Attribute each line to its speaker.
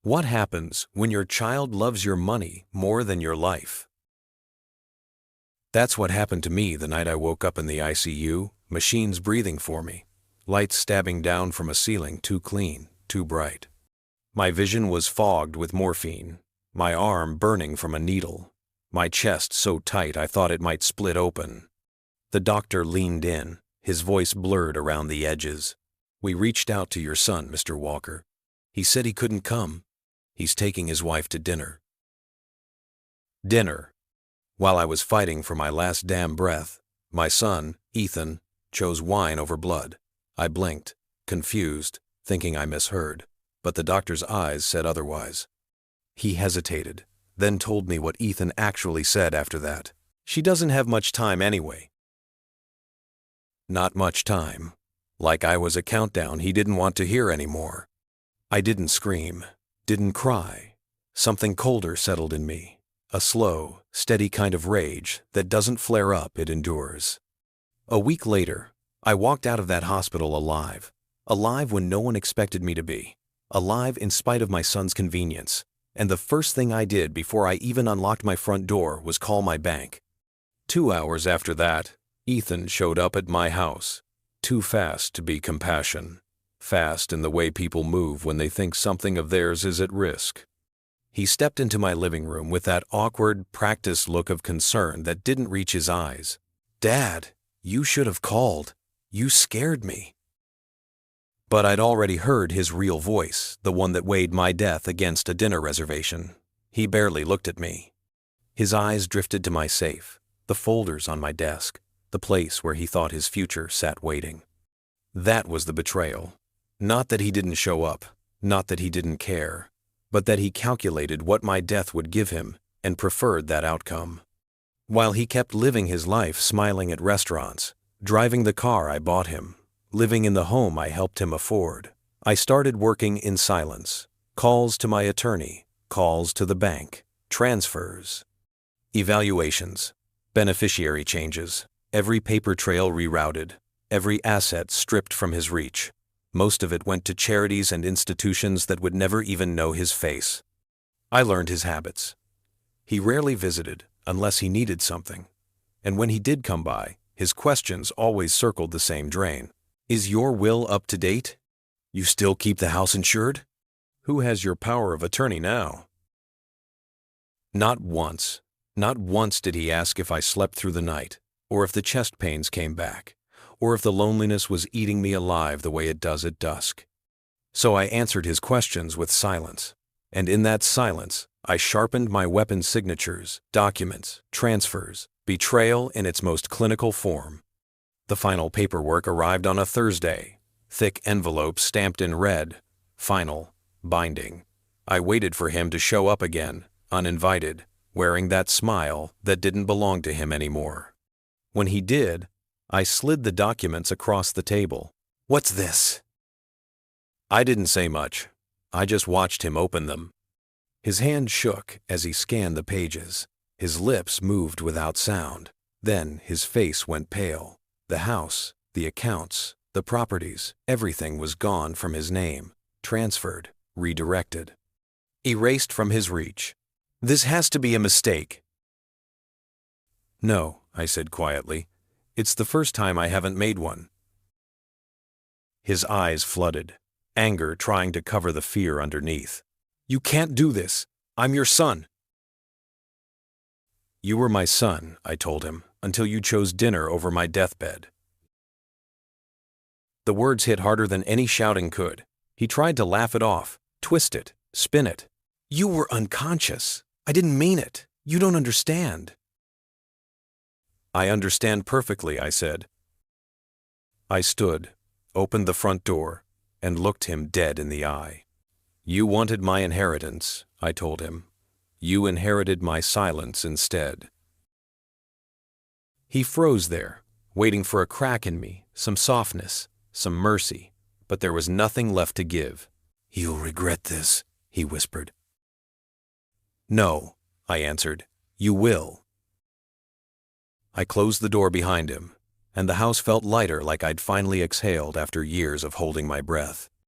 Speaker 1: What happens when your child loves your money more than your life? That's what happened to me the night I woke up in the ICU, machines breathing for me, lights stabbing down from a ceiling too clean, too bright. My vision was fogged with morphine, my arm burning from a needle, my chest so tight I thought it might split open. The doctor leaned in, his voice blurred around the edges. "We reached out to your son, Mr. Walker. He said he couldn't come. He's taking his wife to dinner." Dinner. While I was fighting for my last damn breath, my son, Ethan, chose wine over blood. I blinked, confused, thinking I misheard, but the doctor's eyes said otherwise. He hesitated, then told me what Ethan actually said after that. "She doesn't have much time anyway." Not much time. Like I was a countdown he didn't want to hear anymore. I didn't scream, didn't cry. Something colder settled in me, a slow, steady kind of rage that doesn't flare up, it endures. A week later, I walked out of that hospital alive when no one expected me to be, alive in spite of my son's convenience, and the first thing I did before I even unlocked my front door was call my bank. 2 hours after that, Ethan showed up at my house, too fast to be compassion. Fast in the way people move when they think something of theirs is at risk. He stepped into my living room with that awkward, practiced look of concern that didn't reach his eyes. "Dad, you should have called. You scared me." But I'd already heard his real voice, the one that weighed my death against a dinner reservation. He barely looked at me. His eyes drifted to my safe, the folders on my desk, the place where he thought his future sat waiting. That was the betrayal. Not that he didn't show up, not that he didn't care, but that he calculated what my death would give him and preferred that outcome. While he kept living his life smiling at restaurants, driving the car I bought him, living in the home I helped him afford, I started working in silence. Calls to my attorney, calls to the bank, transfers, evaluations, beneficiary changes, every paper trail rerouted, every asset stripped from his reach. Most of it went to charities and institutions that would never even know his face. I learned his habits. He rarely visited unless he needed something. And when he did come by, his questions always circled the same drain. "Is your will up to date? You still keep the house insured? Who has your power of attorney now?" Not once did he ask if I slept through the night, or if the chest pains came back, or if the loneliness was eating me alive the way it does at dusk. So I answered his questions with silence, and in that silence, I sharpened my weapon signatures, documents, transfers, betrayal in its most clinical form. The final paperwork arrived on a Thursday, thick envelopes stamped in red, final, binding. I waited for him to show up again, uninvited, wearing that smile that didn't belong to him anymore. When he did, I slid the documents across the table. "What's this?" I didn't say much. I just watched him open them. His hand shook as he scanned the pages. His lips moved without sound. Then his face went pale. The house, the accounts, the properties, everything was gone from his name, transferred, redirected, erased from his reach. "This has to be a mistake." "No," I said quietly. "It's the first time I haven't made one." His eyes flooded, anger trying to cover the fear underneath. "You can't do this. I'm your son." "You were my son," I told him, "until you chose dinner over my deathbed." The words hit harder than any shouting could. He tried to laugh it off, twist it, spin it. "You were unconscious. I didn't mean it. You don't understand." "I understand perfectly," I said. I stood, opened the front door, and looked him dead in the eye. "You wanted my inheritance," I told him. "You inherited my silence instead." He froze there, waiting for a crack in me, some softness, some mercy, but there was nothing left to give. "You'll regret this," he whispered. "No," I answered. "You will." I closed the door behind him, and the house felt lighter, like I'd finally exhaled after years of holding my breath.